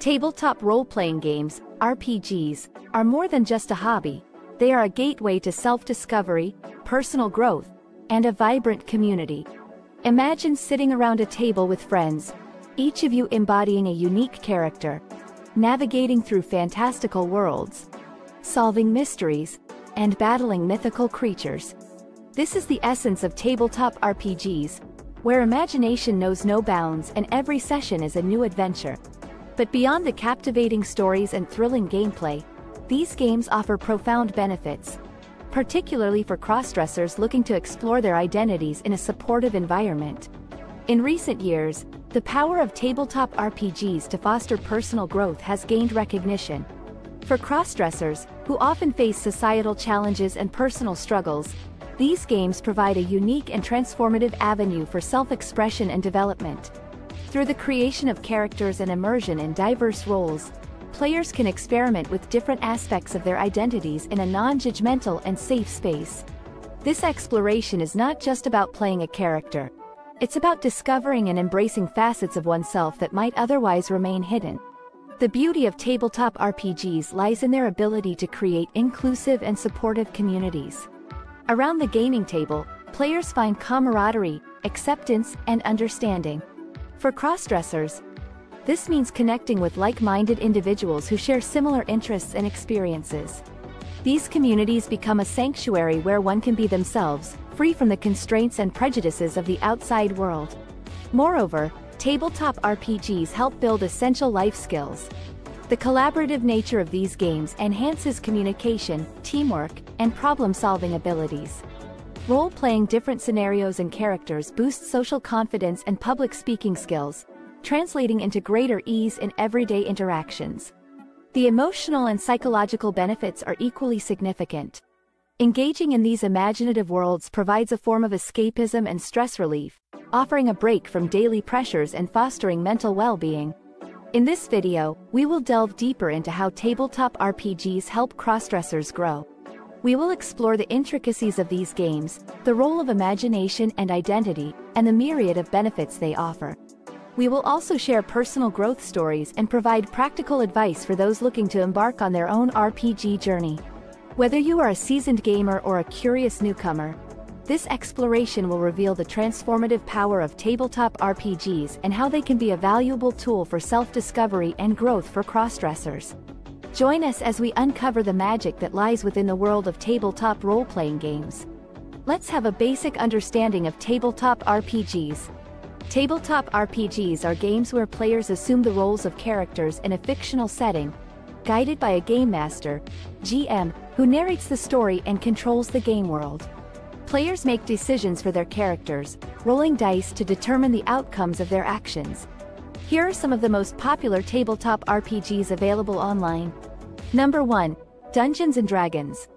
Tabletop role-playing games, RPGs, are more than just a hobby. They are a gateway to self-discovery, personal growth, and a vibrant community. Imagine sitting around a table with friends, each of you embodying a unique character, navigating through fantastical worlds, solving mysteries, and battling mythical creatures. This is the essence of tabletop RPGs, where imagination knows no bounds and every session is a new adventure. But beyond the captivating stories and thrilling gameplay, these games offer profound benefits, particularly for crossdressers looking to explore their identities in a supportive environment. In recent years, the power of tabletop RPGs to foster personal growth has gained recognition. For crossdressers, who often face societal challenges and personal struggles, these games provide a unique and transformative avenue for self-expression and development. Through the creation of characters and immersion in diverse roles, players can experiment with different aspects of their identities in a non-judgmental and safe space. This exploration is not just about playing a character. It's about discovering and embracing facets of oneself that might otherwise remain hidden. The beauty of tabletop RPGs lies in their ability to create inclusive and supportive communities. Around the gaming table, players find camaraderie, acceptance, and understanding. For crossdressers, this means connecting with like-minded individuals who share similar interests and experiences. These communities become a sanctuary where one can be themselves, free from the constraints and prejudices of the outside world. Moreover, tabletop RPGs help build essential life skills. The collaborative nature of these games enhances communication, teamwork, and problem-solving abilities. Role-playing different scenarios and characters boosts social confidence and public speaking skills, translating into greater ease in everyday interactions. The emotional and psychological benefits are equally significant. Engaging in these imaginative worlds provides a form of escapism and stress relief, offering a break from daily pressures and fostering mental well-being. In this video, we will delve deeper into how tabletop RPGs help crossdressers grow. We will explore the intricacies of these games, the role of imagination and identity, and the myriad of benefits they offer. We will also share personal growth stories and provide practical advice for those looking to embark on their own RPG journey. Whether you are a seasoned gamer or a curious newcomer, this exploration will reveal the transformative power of tabletop RPGs and how they can be a valuable tool for self-discovery and growth for crossdressers. Join us as we uncover the magic that lies within the world of tabletop role-playing games. Let's have a basic understanding of tabletop RPGs. Tabletop RPGs are games where players assume the roles of characters in a fictional setting, guided by a game master, GM, who narrates the story and controls the game world. Players make decisions for their characters, rolling dice to determine the outcomes of their actions. Here are some of the most popular tabletop RPGs available online. Number 1. Dungeons & Dragons.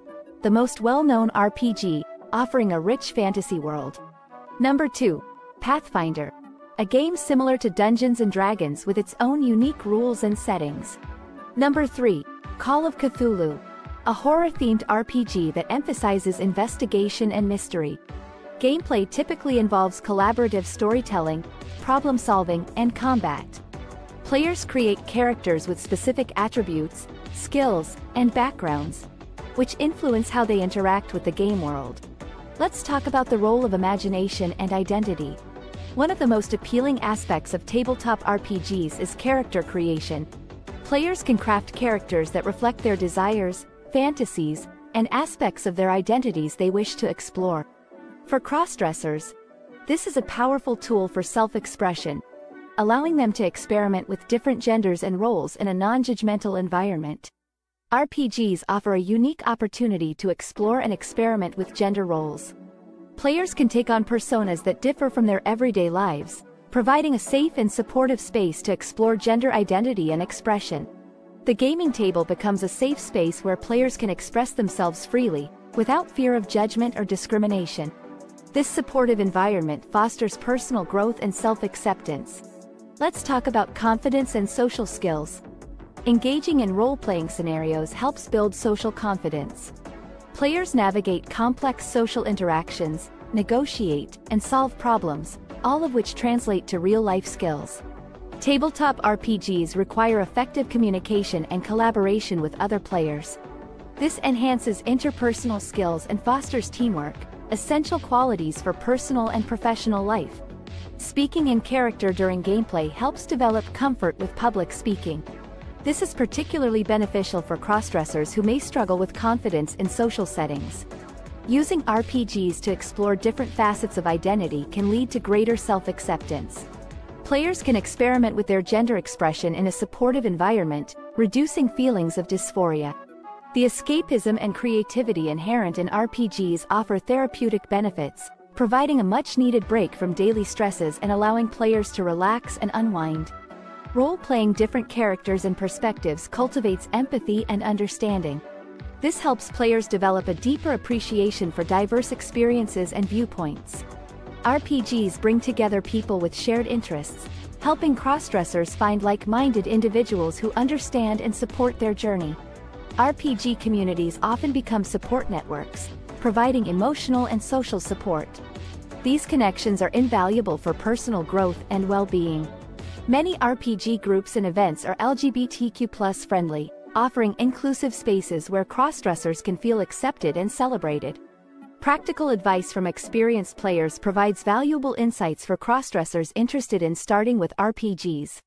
The most well-known RPG, offering a rich fantasy world. Number 2. Pathfinder. A game similar to Dungeons & Dragons with its own unique rules and settings. Number 3. Call of Cthulhu. A horror-themed RPG that emphasizes investigation and mystery. Gameplay typically involves collaborative storytelling, problem-solving, and combat. Players create characters with specific attributes, skills, and backgrounds, which influence how they interact with the game world. Let's talk about the role of imagination and identity. One of the most appealing aspects of tabletop RPGs is character creation. Players can craft characters that reflect their desires, fantasies, and aspects of their identities they wish to explore. For crossdressers, this is a powerful tool for self-expression, allowing them to experiment with different genders and roles in a non-judgmental environment. RPGs offer a unique opportunity to explore and experiment with gender roles. Players can take on personas that differ from their everyday lives, providing a safe and supportive space to explore gender identity and expression. The gaming table becomes a safe space where players can express themselves freely, without fear of judgment or discrimination. This supportive environment fosters personal growth and self-acceptance. Let's talk about confidence and social skills. Engaging in role-playing scenarios helps build social confidence. Players navigate complex social interactions, negotiate, and solve problems, all of which translate to real-life skills. Tabletop RPGs require effective communication and collaboration with other players. This enhances interpersonal skills and fosters teamwork, essential qualities for personal and professional life. Speaking in character during gameplay helps develop comfort with public speaking. This is particularly beneficial for crossdressers who may struggle with confidence in social settings. Using RPGs to explore different facets of identity can lead to greater self-acceptance. Players can experiment with their gender expression in a supportive environment, reducing feelings of dysphoria. The escapism and creativity inherent in RPGs offer therapeutic benefits, providing a much-needed break from daily stresses and allowing players to relax and unwind. Role-playing different characters and perspectives cultivates empathy and understanding. This helps players develop a deeper appreciation for diverse experiences and viewpoints. RPGs bring together people with shared interests, helping crossdressers find like-minded individuals who understand and support their journey. RPG communities often become support networks, providing emotional and social support. These connections are invaluable for personal growth and well-being. Many RPG groups and events are LGBTQ+ friendly, offering inclusive spaces where crossdressers can feel accepted and celebrated. Practical advice from experienced players provides valuable insights for crossdressers interested in starting with RPGs.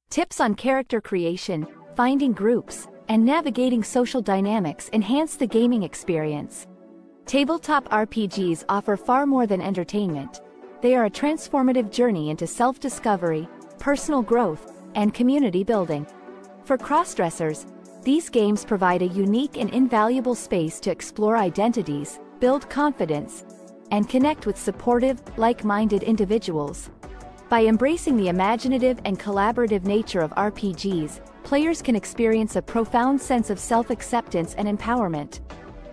Tips on character creation, finding groups, and navigating social dynamics enhance the gaming experience. Tabletop RPGs offer far more than entertainment. They are a transformative journey into self-discovery, personal growth, and community building. For crossdressers, these games provide a unique and invaluable space to explore identities, build confidence, and connect with supportive, like-minded individuals. By embracing the imaginative and collaborative nature of RPGs, players can experience a profound sense of self-acceptance and empowerment.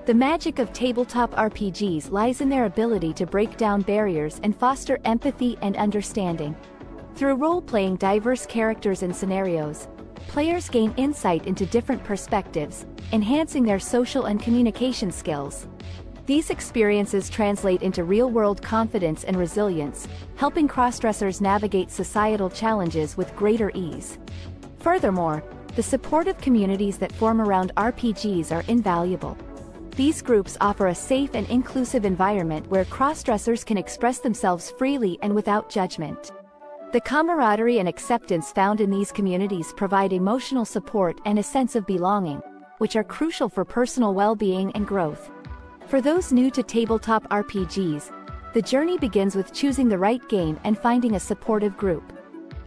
The magic of tabletop RPGs lies in their ability to break down barriers and foster empathy and understanding. Through role-playing diverse characters and scenarios, players gain insight into different perspectives, enhancing their social and communication skills. These experiences translate into real-world confidence and resilience, helping crossdressers navigate societal challenges with greater ease. Furthermore, the supportive communities that form around RPGs are invaluable. These groups offer a safe and inclusive environment where crossdressers can express themselves freely and without judgment. The camaraderie and acceptance found in these communities provide emotional support and a sense of belonging, which are crucial for personal well-being and growth. For those new to tabletop RPGs, the journey begins with choosing the right game and finding a supportive group.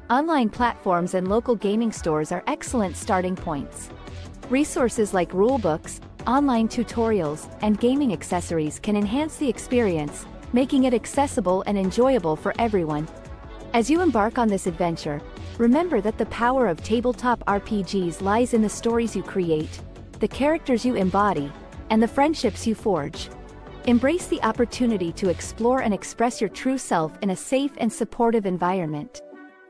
Online platforms and local gaming stores are excellent starting points. Resources like rulebooks, online tutorials, and gaming accessories can enhance the experience, making it accessible and enjoyable for everyone. As you embark on this adventure, remember that the power of tabletop RPGs lies in the stories you create, the characters you embody, and the friendships you forge. Embrace the opportunity to explore and express your true self in a safe and supportive environment.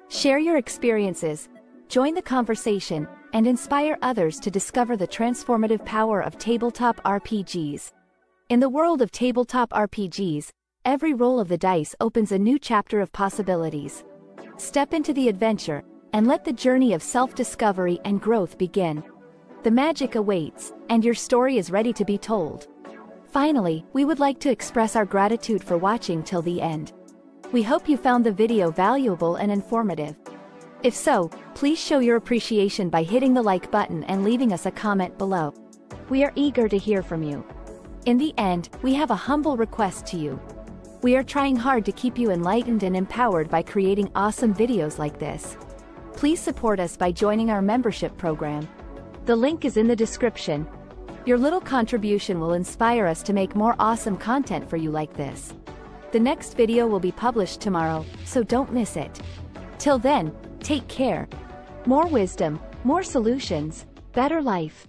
Share your experiences, join the conversation, and inspire others to discover the transformative power of tabletop RPGs. In the world of tabletop RPGs, every roll of the dice opens a new chapter of possibilities. Step into the adventure, and let the journey of self-discovery and growth begin. The magic awaits, and your story is ready to be told. Finally, we would like to express our gratitude for watching till the end. We hope you found the video valuable and informative. If so, please show your appreciation by hitting the like button and leaving us a comment below. We are eager to hear from you. In the end, we have a humble request to you. We are trying hard to keep you enlightened and empowered by creating awesome videos like this. Please support us by joining our membership program. The link is in the description. Your little contribution will inspire us to make more awesome content for you like this. The next video will be published tomorrow, so don't miss it. Till then, take care. More wisdom, more solutions, better life.